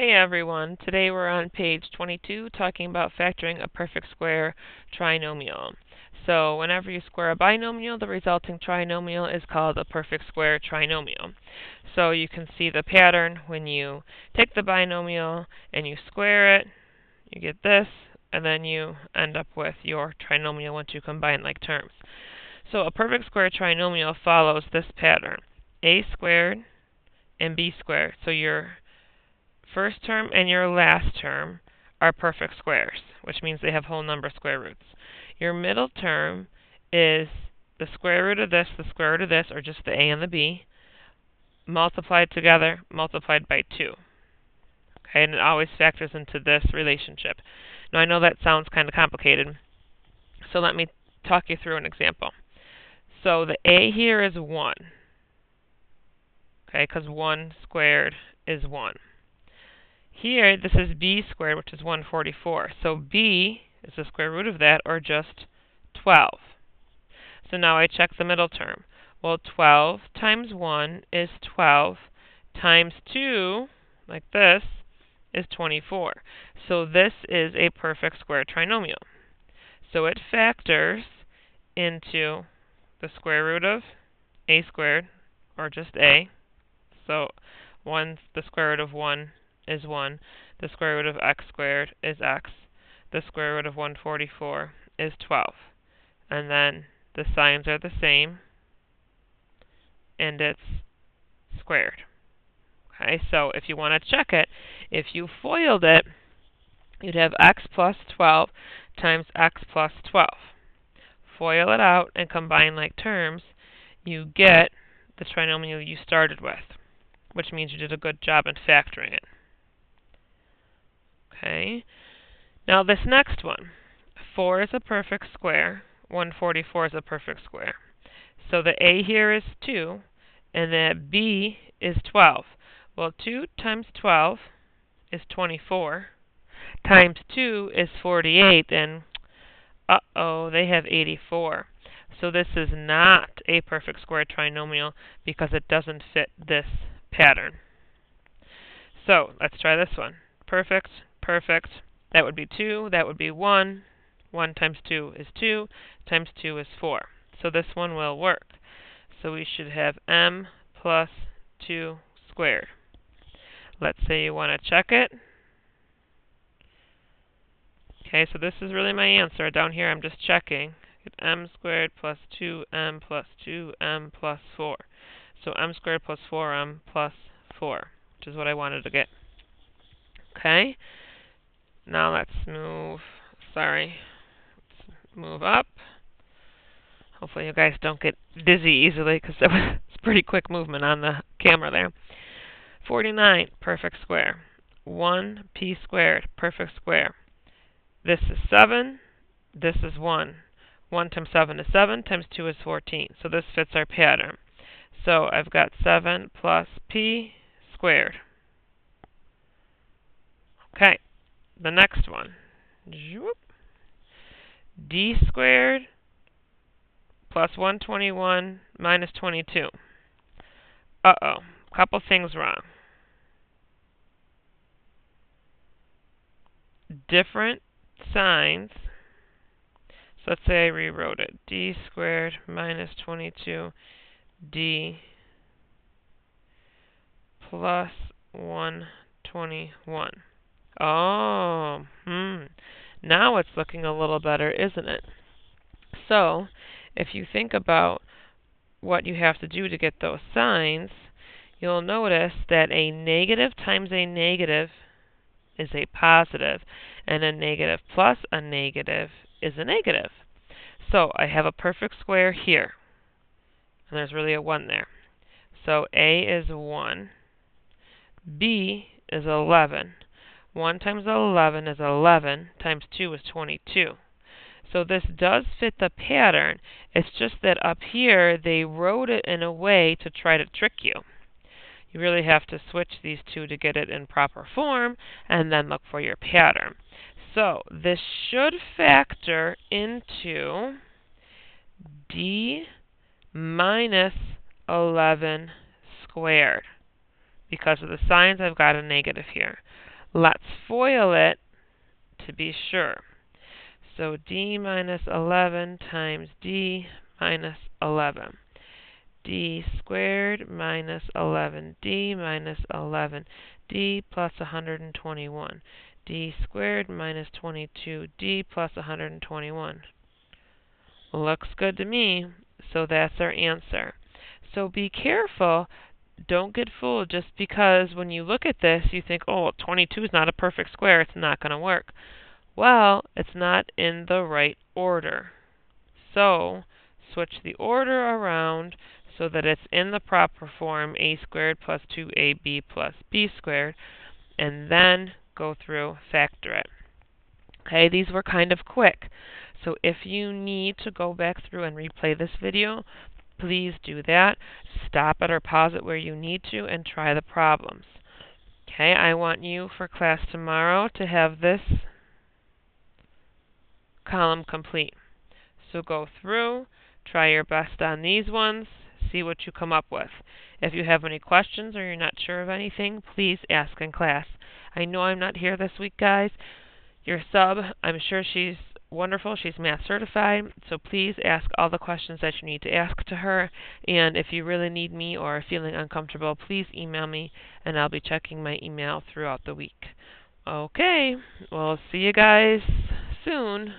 Hey everyone, today we're on page 22 talking about factoring a perfect square trinomial. So whenever you square a binomial, the resulting trinomial is called a perfect square trinomial. So you can see the pattern when you take the binomial and you square it, you get this, and then you end up with your trinomial once you combine like terms. So a perfect square trinomial follows this pattern: a squared and b squared. So your first term and your last term are perfect squares, which means they have whole number square roots. Your middle term is the square root of this, the square root of this, or just the a and the b, multiplied together, multiplied by 2. Okay, and it always factors into this relationship. Now I know that sounds kind of complicated, so let me talk you through an example. So the a here is 1, okay, because 1 squared is 1. Here, this is b squared, which is 144. So b is the square root of that, or just 12. So now I check the middle term. Well, 12 times 1 is 12, times 2, like this, is 24. So this is a perfect square trinomial. So it factors into the square root of a squared, or just a. So the square root of 1 is 1. The square root of x squared is x. The square root of 144 is 12. And then the signs are the same, and it's squared. Okay, so if you want to check it, if you FOILed it, you'd have x plus 12 times x plus 12. FOIL it out and combine like terms, you get the trinomial you started with, which means you did a good job in factoring it. Okay, now this next one, 4 is a perfect square, 144 is a perfect square. So the a here is 2, and the b is 12. Well, 2 times 12 is 24, times 2 is 48, and they have 84. So this is not a perfect square trinomial because it doesn't fit this pattern. So let's try this one. Perfect, perfect. That would be 2, that would be 1. 1 times 2 is 2, times 2 is 4. So this one will work. So we should have m plus 2 squared. Let's say you want to check it. Okay, so this is really my answer. Down here I'm just checking. Get m squared plus 2m plus 2m plus 4. So m squared plus 4m plus 4, which is what I wanted to get. Okay, now let's move up. Hopefully you guys don't get dizzy easily, because that was pretty quick movement on the camera there. 49, perfect square. 1p squared, perfect square. This is 7, this is 1. 1 times 7 is 7, times 2 is 14. So this fits our pattern. So I've got 7 plus p squared. Okay, the next one. D squared plus 121 minus 22. Couple things wrong. Different signs. So let's say I rewrote it. D squared minus 22, D plus 121. Now it's looking a little better, isn't it? So, if you think about what you have to do to get those signs, you'll notice that a negative times a negative is a positive, and a negative plus a negative is a negative. So, I have a perfect square here, and there's really a 1 there. So, a is 1, b is 11. 1 times 11 is 11, times 2 is 22. So this does fit the pattern. It's just that up here, they wrote it in a way to try to trick you. You really have to switch these two to get it in proper form, and then look for your pattern. So this should factor into d minus 11 squared. Because of the signs, I've got a negative here. Let's FOIL it to be sure. So d minus 11 times d minus 11. D squared minus 11d minus 11d plus 121. D squared minus 22d plus 121. Looks good to me, so that's our answer. So be careful. Don't get fooled just because when you look at this, you think, oh, 22 is not a perfect square. It's not going to work. Well, it's not in the right order. So switch the order around so that it's in the proper form, a squared plus 2ab plus b squared, and then go through, factor it. Okay, these were kind of quick. So if you need to go back through and replay this video, please do that. Stop it or pause it where you need to and try the problems. Okay, I want you for class tomorrow to have this column complete. So go through, try your best on these ones, see what you come up with. If you have any questions or you're not sure of anything, please ask in class. I know I'm not here this week, guys. Your sub, I'm sure she's wonderful. She's math certified, so please ask all the questions that you need to ask to her. And if you really need me or are feeling uncomfortable, please email me, and I'll be checking my email throughout the week. Okay, well, see you guys soon.